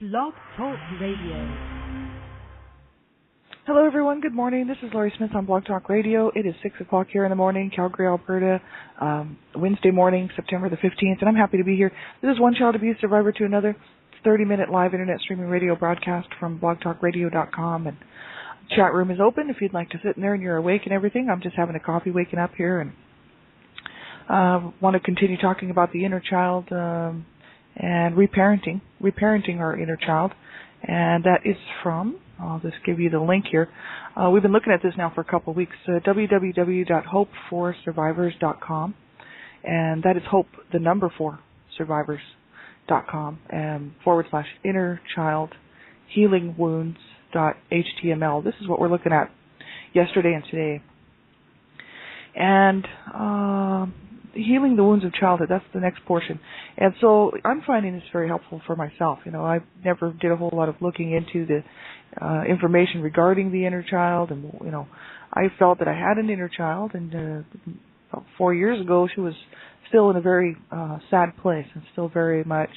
Blog Talk Radio. Hello, everyone. Good morning. This is Laurie Smith on Blog Talk Radio. It is 6 o'clock here in the morning, Calgary, Alberta, Wednesday morning, September the 15th, and I'm happy to be here. This is One Child Abuse Survivor to Another. It's a 30-minute live internet streaming radio broadcast from blogtalkradio.com, and the chat room is open if you'd like to sit in there and you're awake and everything. I'm just having a coffee waking up here and want to continue talking about the inner child and reparenting our inner child, and that is from, I'll just give you the link here. We've been looking at this now for a couple of weeks, www.hopeforsurvivors.com, and that is hope, the number 4, survivors.com, and / inner child healing wounds.html. This is what we're looking at yesterday and today. And healing the wounds of childhood, that's the next portion. And so I'm finding this very helpful for myself. You know, I never did a whole lot of looking into the information regarding the inner child, and, you know, I felt that I had an inner child, and about 4 years ago she was still in a very sad place and still very much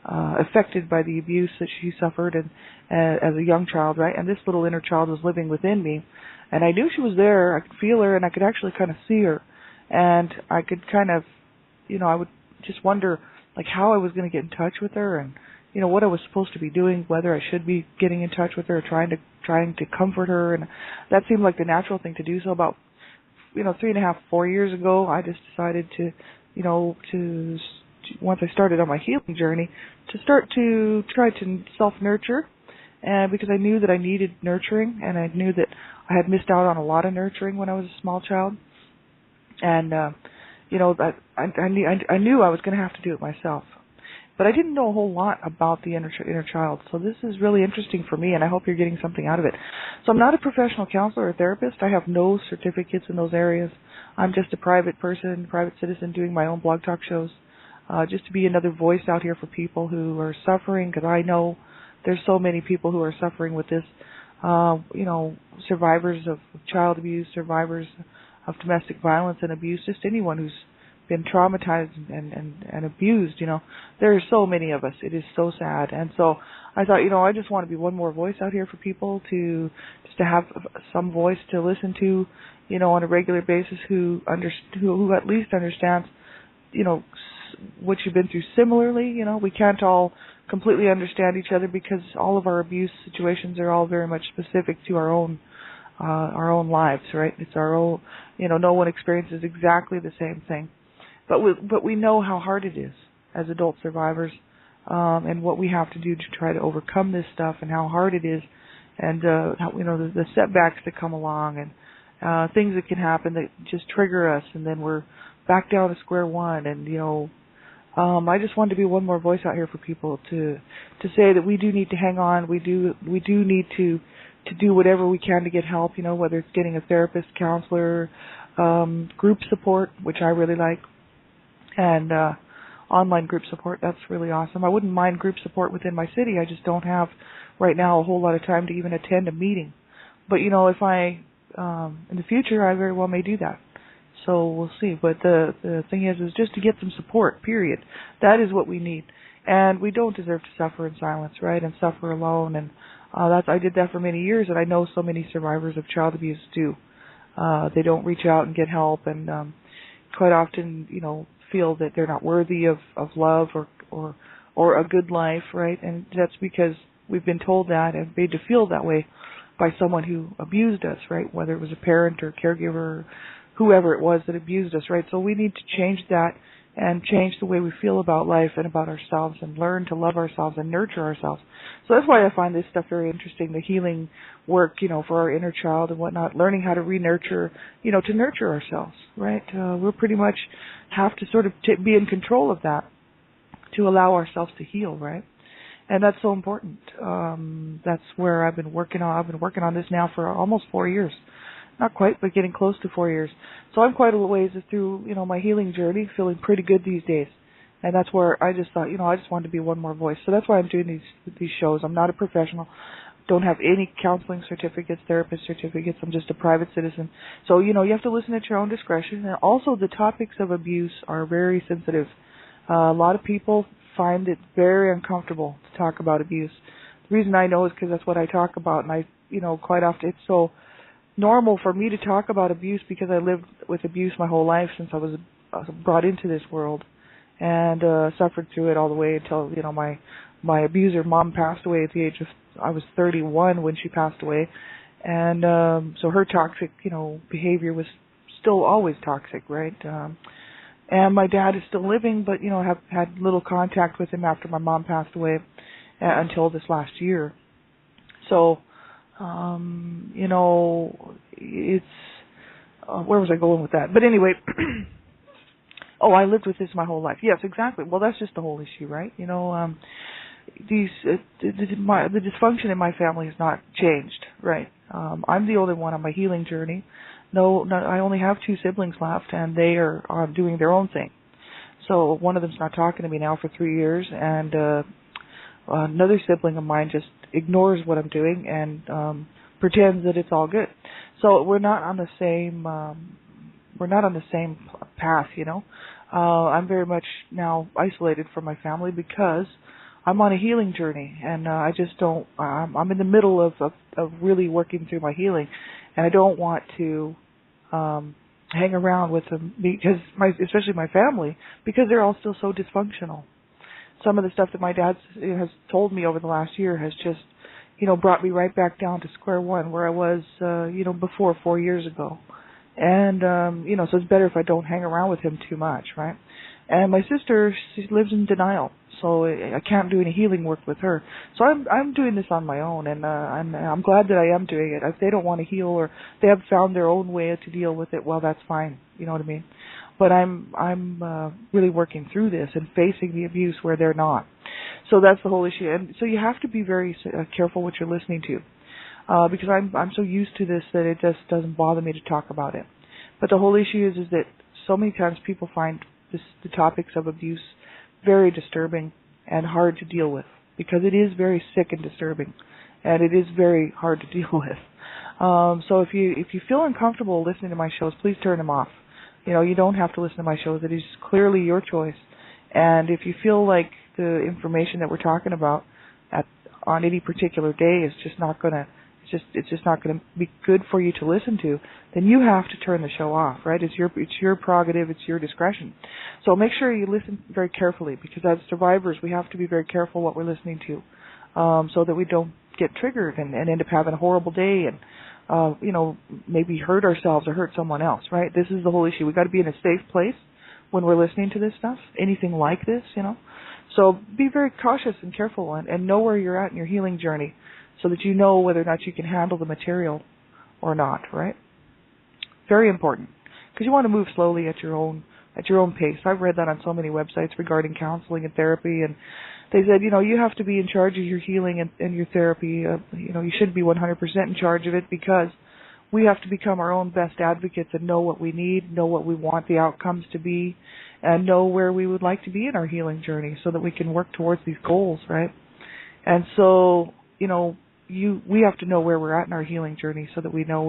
affected by the abuse that she suffered and as a young child, right? And this little inner child was living within me, and I knew she was there. I could feel her, and I could actually kind of see her. And I could kind of, you know, I would just wonder, like, how I was going to get in touch with her, and, you know, what I was supposed to be doing, whether I should be getting in touch with her, trying to comfort her, and that seemed like the natural thing to do. So about, you know, 3.5, 4 years ago, I just decided to, you know, once I started on my healing journey, to start to try to self-nurture, and because I knew that I needed nurturing, and I knew that I had missed out on a lot of nurturing when I was a small child. And, you know, I knew I was going to have to do it myself. But I didn't know a whole lot about the inner child. So this is really interesting for me, and I hope you're getting something out of it. So I'm not a professional counselor or therapist. I have no certificates in those areas. I'm just a private person, private citizen doing my own blog talk shows, just to be another voice out here for people who are suffering, because I know there's so many people who are suffering with this, you know, survivors of child abuse, survivors of domestic violence and abuse, just anyone who's been traumatized and abused, you know. There are so many of us. It is so sad. And so I thought, you know, I just want to be one more voice out here for people, to just to have some voice to listen to, you know, on a regular basis, who at least understands, you know, what you've been through similarly. You know, we can't all completely understand each other because all of our abuse situations are all very much specific to our own lives, right? It's our own, you know, no one experiences exactly the same thing. But we know how hard it is as adult survivors, and what we have to do to try to overcome this stuff, and how hard it is, and how, you know, the setbacks that come along, and things that can happen that just trigger us, and then we're back down to square one. And, you know, I just wanted to be one more voice out here for people to say that we do need to hang on. We do need to do whatever we can to get help, you know, whether it's getting a therapist, counselor, group support, which I really like, and online group support. That's really awesome. I wouldn't mind group support within my city. I just don't have right now a whole lot of time to even attend a meeting. But, you know, if I, in the future, I very well may do that. So we'll see. But the thing is just to get some support, period. That is what we need. And we don't deserve to suffer in silence, right, and suffer alone. And I did that for many years, and I know so many survivors of child abuse do. They don't reach out and get help, and quite often, you know, feel that they're not worthy of love or a good life, right? And that's because we've been told that and made to feel that way by someone who abused us, right? Whether it was a parent or caregiver, or whoever it was that abused us, right? So we need to change that and change the way we feel about life and about ourselves, and learn to love ourselves and nurture ourselves. So that's why I find this stuff very interesting, the healing work, you know, for our inner child and whatnot, learning how to re-nurture, you know, to nurture ourselves, right? We'll pretty much have to sort of be in control of that to allow ourselves to heal, right? And that's so important. That's where I've been working on. I've been working on this now for almost 4 years. Not quite, but getting close to 4 years. So I'm quite a ways through, you know, my healing journey, feeling pretty good these days. And that's where I just thought, you know, I just wanted to be one more voice. So that's why I'm doing these shows. I'm not a professional. Don't have any counseling certificates, therapist certificates. I'm just a private citizen. So, you know, you have to listen at your own discretion. And also the topics of abuse are very sensitive. A lot of people find it very uncomfortable to talk about abuse. The reason I know is because that's what I talk about, and quite often it's so normal for me to talk about abuse because I lived with abuse my whole life since I was brought into this world, and suffered through it all the way until my abuser mom passed away at the age of, I was 31 when she passed away, and so her toxic behavior was still always toxic, right? And my dad is still living, but have had little contact with him after my mom passed away until this last year. So it's where was I going with that? But anyway, oh, I lived with this my whole life. Yes, exactly. Well, that's just the whole issue, right? The dysfunction in my family has not changed, right? I'm the only one on my healing journey. No, I only have 2 siblings left, and they are doing their own thing. So one of them's not talking to me now for 3 years, and another sibling of mine just ignores what I'm doing and pretends that it's all good. So we're not on the same path, I'm very much now isolated from my family because I'm on a healing journey, and I just don't. I'm in the middle of really working through my healing, and I don't want to hang around with them because especially my family, because they're all still so dysfunctional. Some of the stuff that my dad has told me over the last year has just, brought me right back down to square one where I was, before 4 years ago. And, so it's better if I don't hang around with him too much, right? And my sister, she lives in denial, so I can't do any healing work with her. So I'm doing this on my own, and I'm glad that I am doing it. If they don't want to heal or they have found their own way to deal with it, well, that's fine. You know what I mean? But I'm really working through this and facing the abuse where they're not. So that's the whole issue. And so you have to be very careful what you're listening to, because I'm so used to this that it just doesn't bother me to talk about it. But the whole issue is that so many times people find the topics of abuse very disturbing and hard to deal with, because it is very sick and disturbing, and it is very hard to deal with. So if you feel uncomfortable listening to my shows, please turn them off. You don't have to listen to my shows. It is clearly your choice. And if you feel like the information that we're talking about on any particular day is just not gonna, it's just not gonna be good for you to listen to, then you have to turn the show off, right? It's your prerogative. It's your discretion. So make sure you listen very carefully, because as survivors, we have to be very careful what we're listening to, so that we don't get triggered and end up having a horrible day and maybe hurt ourselves or hurt someone else, right? This is the whole issue. We've got to be in a safe place when we're listening to this stuff, anything like this, So be very cautious and careful and know where you're at in your healing journey so that you know whether or not you can handle the material or not, right? Very important, because you want to move slowly at your own pace. I've read that on so many websites regarding counseling and therapy, and they said, you have to be in charge of your healing and your therapy. You should be 100% in charge of it, because we have to become our own best advocates and know what we need, know what we want the outcomes to be, and know where we would like to be in our healing journey so that we can work towards these goals, right? And so, we have to know where we're at in our healing journey so that we know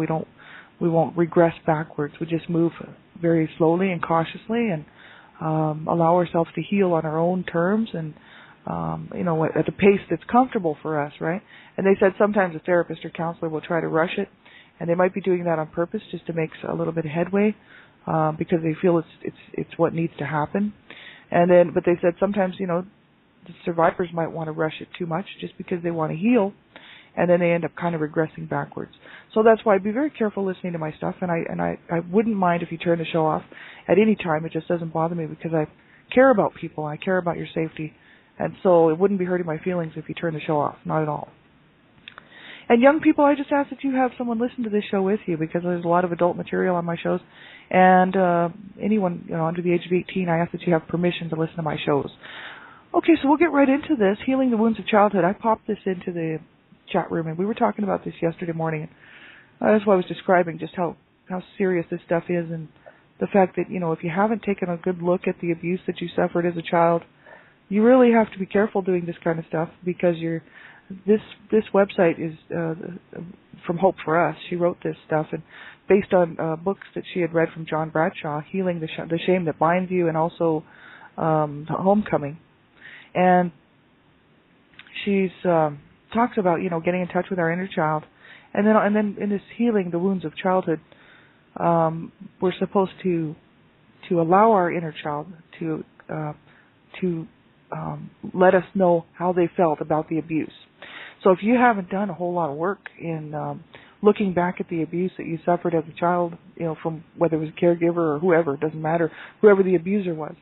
we won't regress backwards. We just move very slowly and cautiously and allow ourselves to heal on our own terms and at a pace that's comfortable for us, right? And they said sometimes a therapist or counselor will try to rush it, and they might be doing that on purpose just to make a little bit of headway, because they feel it's what needs to happen. But they said sometimes, the survivors might want to rush it too much just because they want to heal, and then they end up kind of regressing backwards. So that's why be very careful listening to my stuff, and I wouldn't mind if you turn the show off at any time. It just doesn't bother me, because I care about people. I care about your safety. And so it wouldn't be hurting my feelings if you turn the show off. Not at all. And young people, I just ask that you have someone listen to this show with you, because there's a lot of adult material on my shows. And anyone under the age of 18, I ask that you have permission to listen to my shows. Okay, so we'll get right into this. Healing the Wounds of Childhood. I popped this into the chat room, and we were talking about this yesterday morning. That's why I was describing just how serious this stuff is, and the fact that, if you haven't taken a good look at the abuse that you suffered as a child, you really have to be careful doing this kind of stuff, because this website is from Hope for Us. She wrote this stuff, and based on books that she had read from John Bradshaw, Healing the Shame That Binds You, and also Homecoming. And she's talks about, getting in touch with our inner child, and then in this healing the wounds of childhood, we're supposed to allow our inner child to let us know how they felt about the abuse. So if you haven't done a whole lot of work in looking back at the abuse that you suffered as a child, from whether it was a caregiver or whoever, it doesn't matter, whoever the abuser was.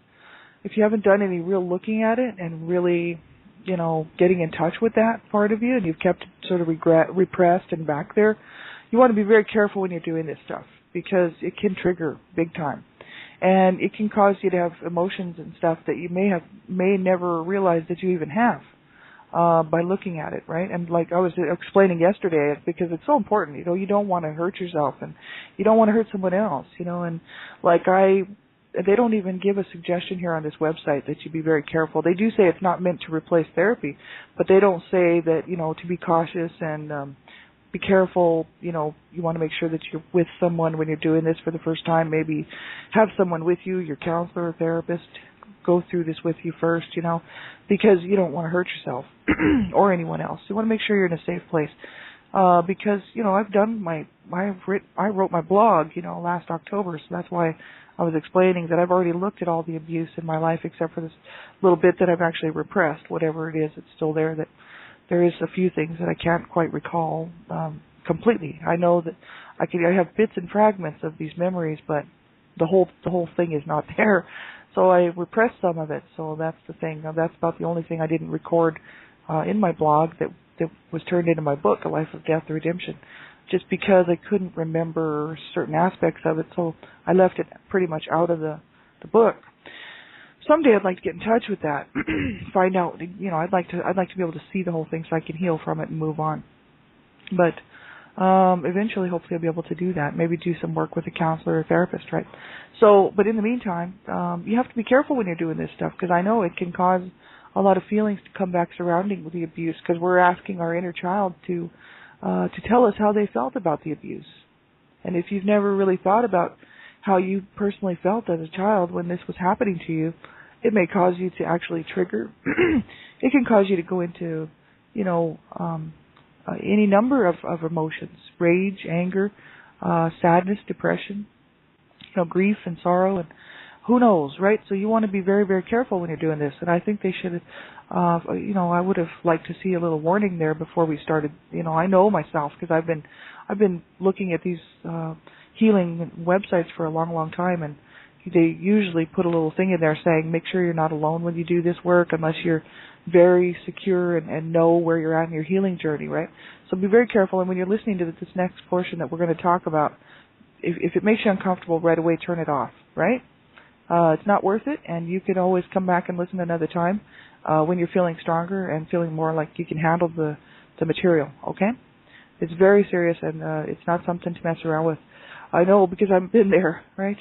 If you haven't done any real looking at it and really, getting in touch with that part of you, and you've kept it sort of repressed and back there, you want to be very careful when you're doing this stuff, because it can trigger big time. And it can cause you to have emotions and stuff that you may never realize that you even have by looking at it, right? And like I was explaining yesterday, because it's so important, you don't want to hurt yourself, and you don't want to hurt someone else, and they don't even give a suggestion here on this website that you be very careful. They do say it's not meant to replace therapy, but they don't say that, to be cautious and be careful. You want to make sure that you're with someone when you're doing this for the first time. Maybe have someone with you, your counselor or therapist, go through this with you first, because you don't want to hurt yourself or anyone else. You want to make sure you're in a safe place. Because, I've done I wrote my blog, last October, so that's why I was explaining that I've already looked at all the abuse in my life except for this little bit that I've actually repressed. Whatever it is, it's still there. That there is a few things that I can't quite recall completely. I know that I have bits and fragments of these memories, but the whole thing is not there. So I repressed some of it. So that's the thing. Now, that's about the only thing I didn't record in my blog that was turned into my book, A Life of Death and Redemption, just because I couldn't remember certain aspects of it, so I left it pretty much out of the book. Someday I'd like to get in touch with that, find out, I'd like to be able to see the whole thing so I can heal from it and move on. But eventually, hopefully, I'll be able to do that. Maybe do some work with a counselor or therapist, right? So, but in the meantime, you have to be careful when you're doing this stuff, because I know it can cause a lot of feelings to come back surrounding the abuse, because we're asking our inner child to tell us how they felt about the abuse. And if you've never really thought about how you personally felt as a child when this was happening to you, it may cause you to actually trigger. It can cause you to go into, any number of emotions: rage, anger, sadness, depression, grief and sorrow, and who knows, right? So you want to be very, very careful when you're doing this. And I think they should, I would have liked to see a little warning there before we started. I know myself, because I've been looking at these healing websites for a long, long time, and they usually put a little thing in there saying, make sure you're not alone when you do this work, unless you're very secure and know where you're at in your healing journey, right? So be very careful. And when you're listening to this next portion that we're going to talk about, if it makes you uncomfortable right away, turn it off, right? It's not worth it, and you can always come back and listen another time when you're feeling stronger and feeling more like you can handle the material, okay? It's very serious, and it's not something to mess around with. I know, because I've been there, right?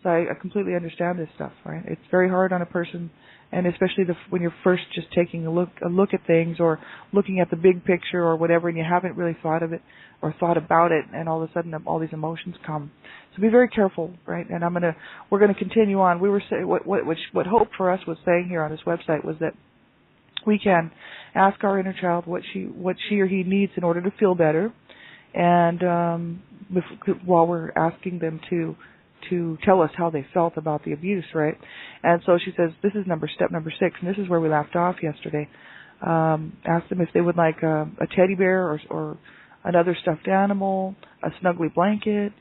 So I completely understand this stuff, right? It's very hard on a person, and especially when you're first just taking a look at things, or looking at the big picture or whatever, and you haven't really thought of it or thought about it, and all of a sudden all these emotions come. So be very careful, right? And we're gonna continue on. We were saying what Hope for us was saying here on this website was that we can ask our inner child what she or he needs in order to feel better, and while we're asking them to tell us how they felt about the abuse, right? And so she says, this is step number 6, and this is where we left off yesterday. Ask them if they would like a teddy bear or another stuffed animal, a snuggly blanket.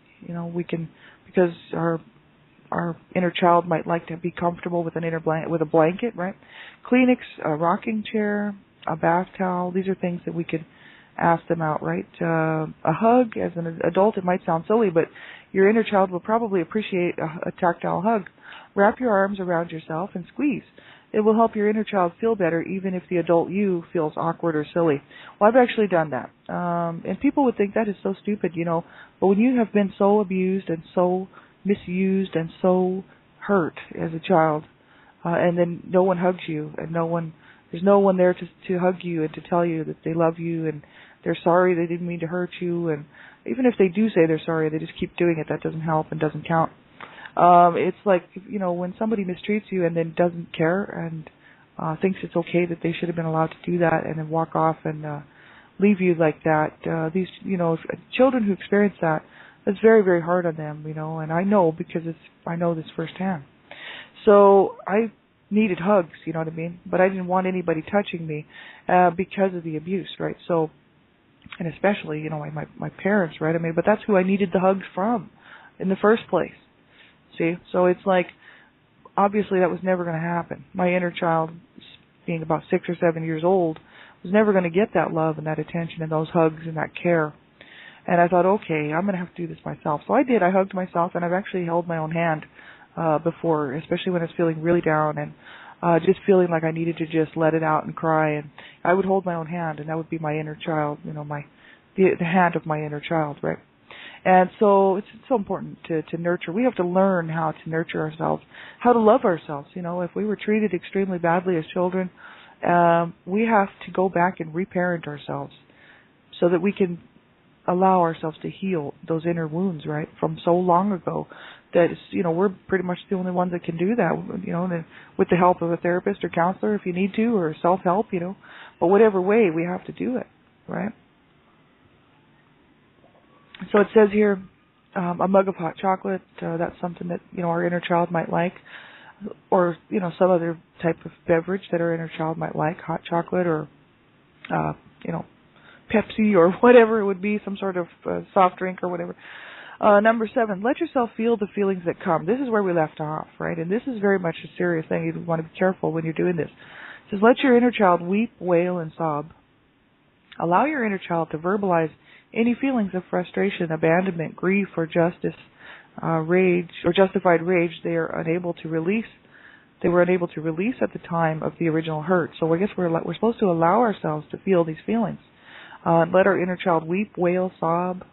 We can, because our inner child might like to be comfortable with with a blanket, right? Kleenex, a rocking chair, a bath towel. These are things that we could ask them out, right? A hug. As an adult, it might sound silly, but your inner child will probably appreciate a tactile hug. Wrap your arms around yourself and squeeze. It will help your inner child feel better, even if the adult you feels awkward or silly. Well, I've actually done that. And people would think that is so stupid, But when you have been so abused and so misused and so hurt as a child, and then no one hugs you, and there's no one there to hug you and to tell you that they love you and they're sorry, they didn't mean to hurt you, and even if they do say they're sorry, they just keep doing it. That doesn't help and doesn't count. It's like, when somebody mistreats you and then doesn't care and thinks it's okay that they should have been allowed to do that and then walk off and leave you like that. These, children who experience that, it's very, very hard on them, and I know because I know this firsthand. So I needed hugs, you know what I mean? But I didn't want anybody touching me because of the abuse, right? So, and especially, my parents, right? I mean, but that's who I needed the hugs from in the first place. See? So it's like, obviously that was never going to happen. My inner child, being about 6 or 7 years old, was never going to get that love and that attention and those hugs and that care. And I thought, okay, I'm going to have to do this myself. So I did. I hugged myself, and I've actually held my own hand before, especially when I was feeling really down and just feeling like I needed to just let it out and cry. And I would hold my own hand, and that would be my inner child, the hand of my inner child, right? And so it's so important to nurture. We have to learn how to nurture ourselves, how to love ourselves. If we were treated extremely badly as children, we have to go back and reparent ourselves so that we can allow ourselves to heal those inner wounds, right, from so long ago that, we're pretty much the only ones that can do that, and with the help of a therapist or counselor if you need to, or self-help, but whatever way, we have to do it, right? So it says here, a mug of hot chocolate, that's something that, our inner child might like, or, some other type of beverage that our inner child might like, hot chocolate or, Pepsi or whatever it would be, some sort of soft drink or whatever. Number 7, let yourself feel the feelings that come. This is where we left off, right? And this is very much a serious thing. You want to be careful when you're doing this. It says, let your inner child weep, wail, and sob. Allow your inner child to verbalize any feelings of frustration, abandonment, grief, or rage, or justified rage they are unable to release. They were unable to release at the time of the original hurt. So I guess we're supposed to allow ourselves to feel these feelings. Let our inner child weep, wail, sob,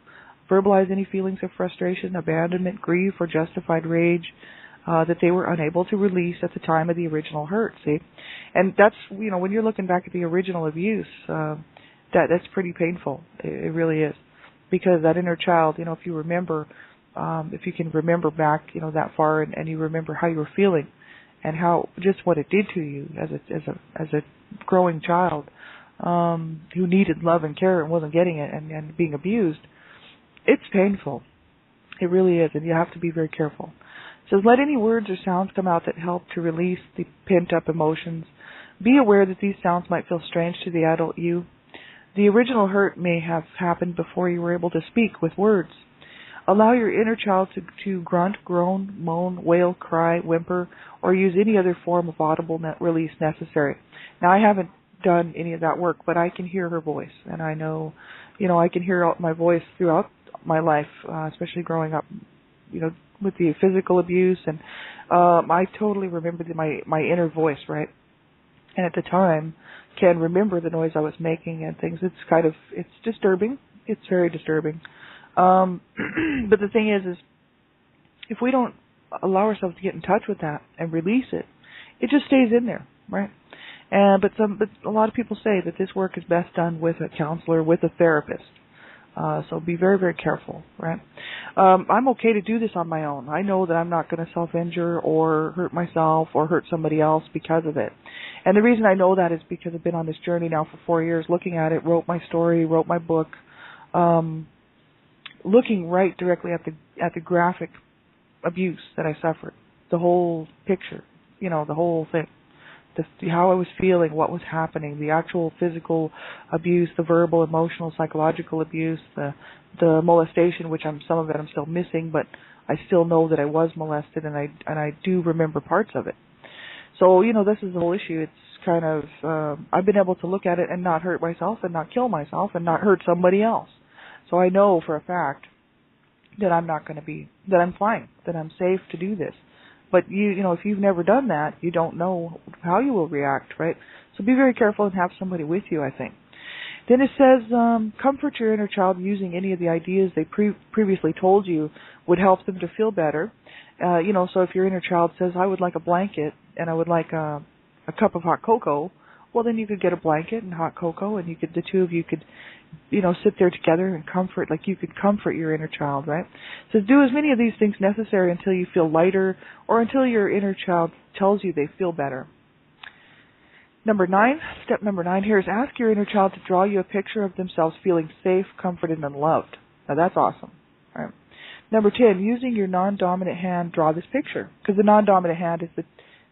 verbalize any feelings of frustration, abandonment, grief, or justified rage that they were unable to release at the time of the original hurt. See, and that's when you're looking back at the original abuse, that's pretty painful. It really is, because that inner child, if you remember, if you can remember back, that far, and you remember how you were feeling, and how just what it did to you as a growing child. Who needed love and care and wasn't getting it and being abused, it's painful. It really is, and you have to be very careful. It says, let any words or sounds come out that help to release the pent-up emotions. Be aware that these sounds might feel strange to the adult you. The original hurt may have happened before you were able to speak with words. Allow your inner child to grunt, groan, moan, wail, cry, whimper, or use any other form of audible release necessary. Now, I haven't done any of that work, but I can hear her voice, and I know, I can hear my voice throughout my life, especially growing up, with the physical abuse, and I totally remember my inner voice, right? And at the time, can remember the noise I was making and things. It's disturbing. It's very disturbing. But the thing is if we don't allow ourselves to get in touch with that and release it, it just stays in there, right? But a lot of people say that this work is best done with a counselor, with a therapist. So be very, very careful, right? I'm okay to do this on my own. I know that I'm not going to self-injure or hurt myself or hurt somebody else because of it. And the reason I know that is because I've been on this journey now for 4 years, looking at it, wrote my story, wrote my book, looking right directly at the graphic abuse that I suffered, the whole picture, the whole thing. How I was feeling, what was happening, the actual physical abuse, the verbal, emotional, psychological abuse, the molestation, which some of it I'm still missing, but I still know that I was molested, and I do remember parts of it. So, this is the whole issue. It's kind of, I've been able to look at it and not hurt myself and not kill myself and not hurt somebody else. So I know for a fact that I'm that I'm fine, that I'm safe to do this. But if you've never done that, you don't know how you will react, right? So be very careful and have somebody with you, I think. Then it says, comfort your inner child using any of the ideas they previously told you would help them to feel better. So if your inner child says, I would like a blanket and I would like a cup of hot cocoa, well, then you could get a blanket and hot cocoa, and the two of you could, sit there together and comfort, like you could comfort your inner child, right? So do as many of these things necessary until you feel lighter or until your inner child tells you they feel better. Step number 9 here is ask your inner child to draw you a picture of themselves feeling safe, comforted, and loved. Now that's awesome. All right. Number 10, using your non-dominant hand, draw this picture. Because the non-dominant hand is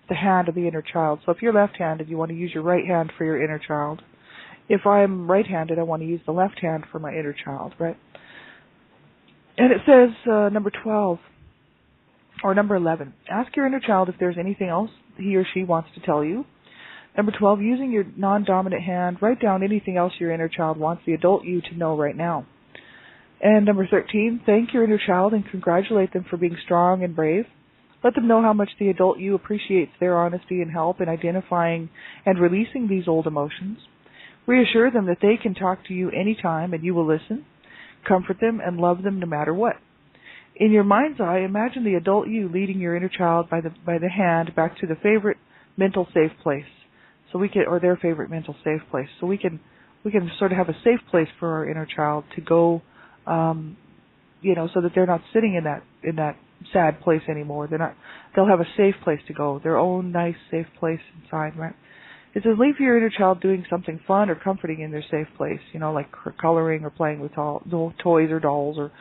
the hand of the inner child. So if you're left-handed, you want to use your right hand for your inner child. If I'm right-handed, I want to use the left hand for my inner child, right? And it says, number 12, or number 11, ask your inner child if there's anything else he or she wants to tell you. Number 12, using your non-dominant hand, write down anything else your inner child wants the adult you to know right now. And number 13, thank your inner child and congratulate them for being strong and brave. Let them know how much the adult you appreciates their honesty and help in identifying and releasing these old emotions. Reassure them that they can talk to you anytime and you will listen, comfort them, and love them no matter what. In your mind's eye, imagine the adult you leading your inner child by the hand back to the favorite mental safe place. So we can, or their favorite mental safe place. So we can sort of have a safe place for our inner child to go, so that they're not sitting in that sad place anymore. They'll have a safe place to go, their own nice safe place inside, right? It says leave your inner child doing something fun or comforting in their safe place, like coloring or playing with toys or dolls or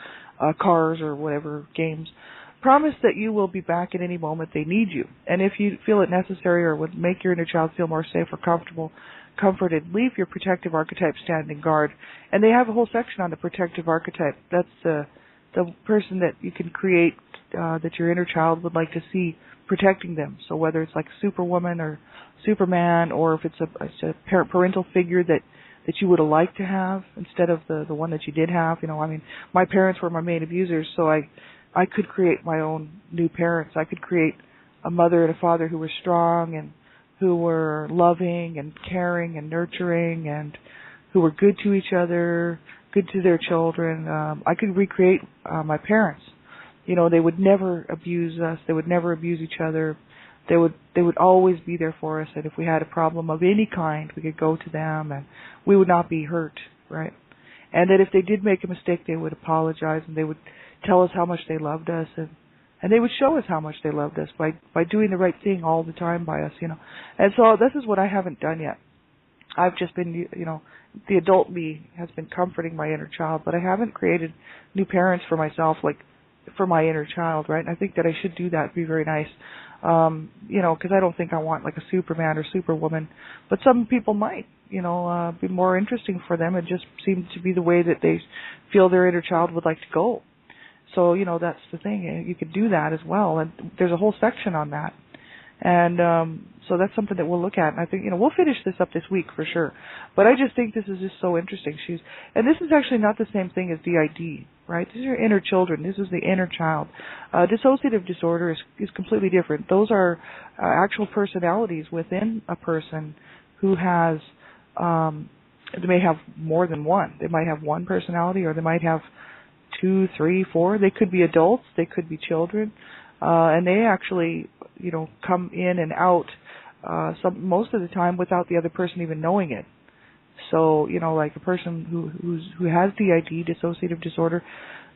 cars or whatever games. Promise that you will be back at any moment they need you. And if you feel it necessary or would make your inner child feel more safe or comforted, leave your protective archetype standing guard. And they have a whole section on the protective archetype. That's the person that you can create that your inner child would like to see protecting them. So whether it's like Superwoman or Superman, or if it's a parental figure that you would have liked to have instead of the one that you did have. My parents were my main abusers, so I could create my own new parents. I could create a mother and a father who were strong and who were loving and caring and nurturing and who were good to each other, good to their children. I could recreate my parents. They would never abuse us. They would never abuse each other. They would always be there for us. And if we had a problem of any kind, we could go to them and we would not be hurt, right? And that if they did make a mistake, they would apologize and they would tell us how much they loved us, and they would show us how much they loved us by doing the right thing all the time by us, And so this is what I haven't done yet. I've just been, the adult me has been comforting my inner child, but I haven't created new parents for myself, like for my inner child, right? And I think that I should do that. It'd be very nice, because I don't think I want like a Superman or Superwoman, but some people might, be more interesting for them. It just seems to be the way that they feel their inner child would like to go. So, that's the thing. You could do that as well. And there's a whole section on that. And so that's something that we'll look at. And I think, we'll finish this up this week for sure. But I just think this is just so interesting. And this is actually not the same thing as DID, right? These are inner children. This is the inner child. Dissociative disorder is completely different. Those are actual personalities within a person who has, they may have more than one. They might have one personality, or they might have 2, 3, 4. They could be adults. They could be children. And they actually, come in and out most of the time without the other person even knowing it. So, like a person who has DID, dissociative disorder,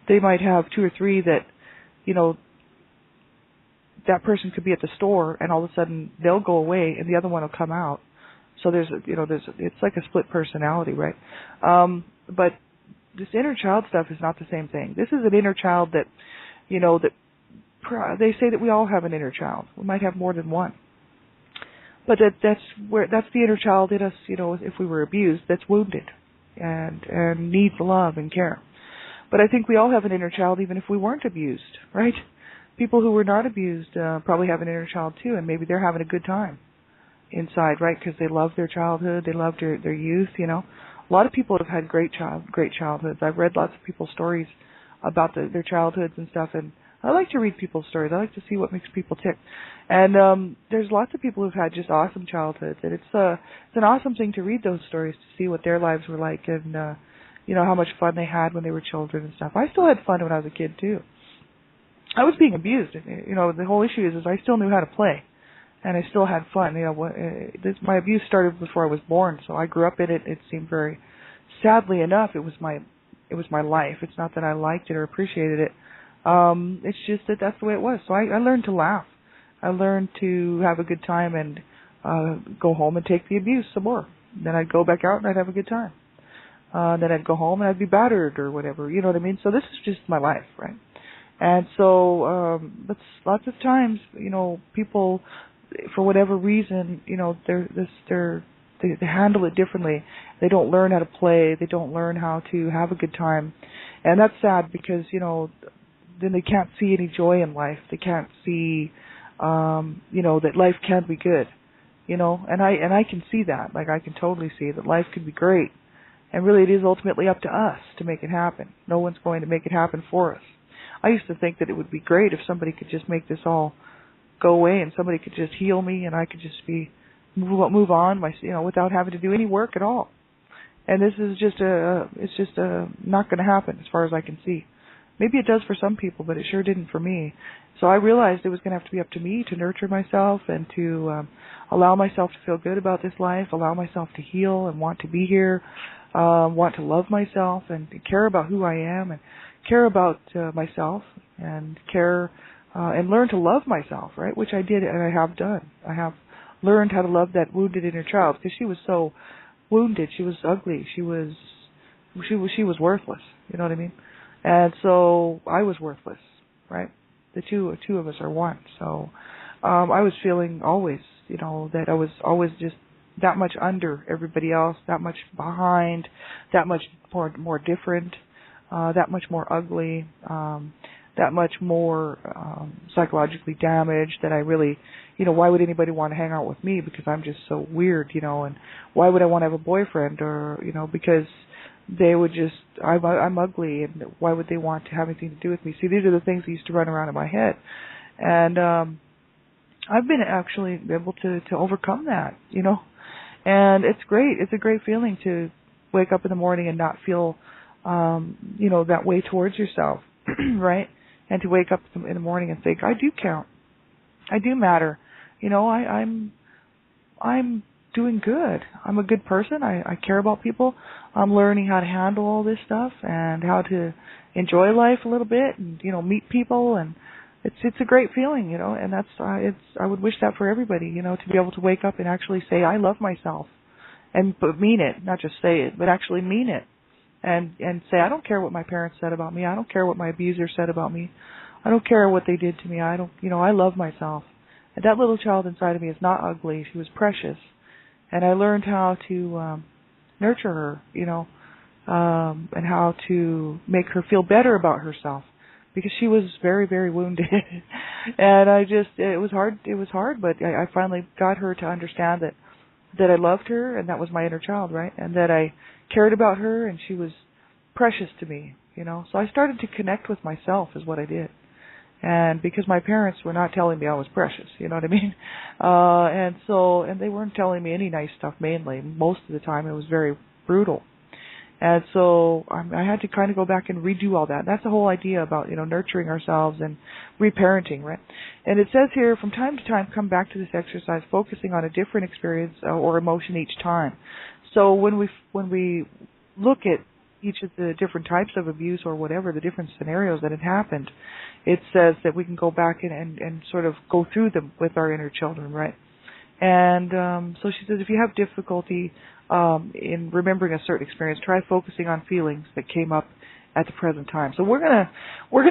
they might have 2 or 3 that, that person could be at the store and all of a sudden they'll go away and the other one will come out. So it's like a split personality, right? But this inner child stuff is not the same thing. This is an inner child that, they say that we all have an inner child. We might have more than one. But that's the inner child in us, if we were abused, that's wounded and needs love and care. But I think we all have an inner child even if we weren't abused, right? People who were not abused probably have an inner child too, and maybe they're having a good time inside, right? Because they loved their childhood, they loved their youth, A lot of people have had great childhoods. I've read lots of people's stories about their childhoods and stuff, and I like to read people's stories. I like to see what makes people tick. And there's lots of people who've had just awesome childhoods, and it's an awesome thing to read those stories to see what their lives were like, and how much fun they had when they were children and stuff. I still had fun when I was a kid too. I was being abused. The whole issue is I still knew how to play, and I still had fun. My abuse started before I was born, so I grew up in it. It seemed very, sadly enough, it was my life. It's not that I liked it or appreciated it. It's just that's the way it was. So I learned to laugh. I learned to have a good time and go home and take the abuse some more. Then I'd go back out and I'd have a good time. Then I'd go home and I'd be battered or whatever. You know what I mean? So this is just my life, right? And so, lots of times, people, for whatever reason, they handle it differently. They don't learn how to play. They don't learn how to have a good time. And that's sad because, then they can't see any joy in life. They can't see, that life can be good, and I can see that. Like, I can totally see that life can be great. And really it is ultimately up to us to make it happen. No one's going to make it happen for us. I used to think that it would be great if somebody could just make this all go away and somebody could just heal me and I could just move on without having to do any work at all. And this is just not going to happen as far as I can see. Maybe it does for some people, but it sure didn't for me. So I realized it was going to have to be up to me to nurture myself and to allow myself to feel good about this life, allow myself to heal and want to be here, want to love myself and care about who I am and care about myself and care and learn to love myself, right? Which I did and I have done. I have learned how to love that wounded inner child because she was so wounded. She was ugly. She was worthless. You know what I mean? And so I was worthless, right? The two of us are one. So I was feeling always, that I was always just that much under everybody else, that much behind, that much more different, that much more ugly, that much more psychologically damaged that I really, why would anybody want to hang out with me because I'm just so weird, and why would I want to have a boyfriend or, because they would just, I'm ugly and why would they want to have anything to do with me? See, these are the things that used to run around in my head. And I've been actually able to overcome that, and it's great. It's a great feeling to wake up in the morning and not feel, that way towards yourself, right? And to wake up in the morning and think, I do count. I do matter. I'm doing good. I'm a good person. I care about people. I'm learning how to handle all this stuff and how to enjoy life a little bit and, meet people. And it's a great feeling, and that's, I would wish that for everybody, to be able to wake up and actually say, I love myself but mean it, not just say it, but actually mean it. And say, I don't care what my parents said about me. I don't care what my abuser said about me. I don't care what they did to me. I love myself. And that little child inside of me is not ugly. She was precious. And I learned how to nurture her, and how to make her feel better about herself because she was very, very wounded. And it was hard, but I finally got her to understand that I loved her and that was my inner child, right? And that I cared about her and she was precious to me, So I started to connect with myself is what I did. And because my parents were not telling me I was precious, you know what I mean? And they weren't telling me any nice stuff mainly. Most of the time it was very brutal. And so I had to kind of go back and redo all that. That's the whole idea about, nurturing ourselves and reparenting, right? And it says here, from time to time, come back to this exercise, focusing on a different experience or emotion each time. So when we look at each of the different types of abuse or whatever, the different scenarios that had happened, it says that we can go back and sort of go through them with our inner children, right? And so she says, if you have difficulty in remembering a certain experience, try focusing on feelings that came up at the present time. So we're gonna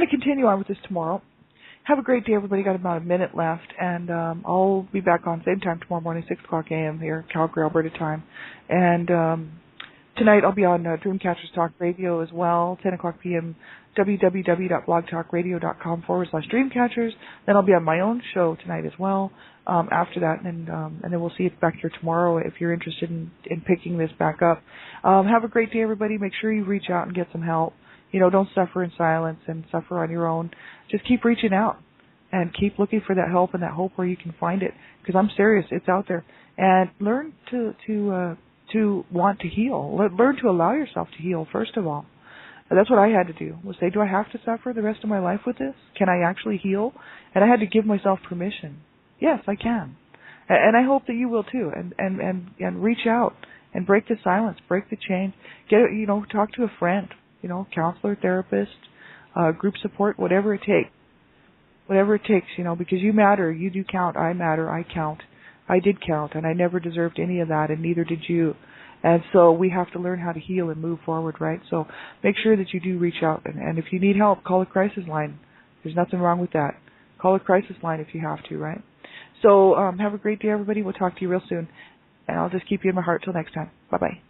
continue on with this tomorrow. Have a great day, everybody. Got about a minute left, and I'll be back on same time tomorrow morning, 6 o'clock a.m. here, Calgary, Alberta time. And tonight I'll be on Dreamcatchers Talk Radio as well, 10 o'clock p.m. www.blogtalkradio.com/Dreamcatchers. Then I'll be on my own show tonight as well after that, and then we'll see you back here tomorrow if you're interested in picking this back up. Have a great day, everybody. Make sure you reach out and get some help. Don't suffer in silence and suffer on your own. Just keep reaching out and keep looking for that help and that hope where you can find it, because I'm serious, it's out there. And learn to want to heal. Learn to allow yourself to heal, first of all. That's what I had to do, was say, do I have to suffer the rest of my life with this? Can I actually heal? And I had to give myself permission. Yes, I can. And I hope that you will too. And reach out and break the silence, break the chain. Talk to a friend, counselor, therapist, group support, whatever it takes. Whatever it takes, because you matter, you do count, I matter, I count. I did count, and I never deserved any of that, and neither did you. And so we have to learn how to heal and move forward, right? So make sure that you do reach out, and if you need help, call a crisis line. There's nothing wrong with that. Call a crisis line if you have to, right? So have a great day, everybody. We'll talk to you real soon, and I'll just keep you in my heart till next time. Bye-bye.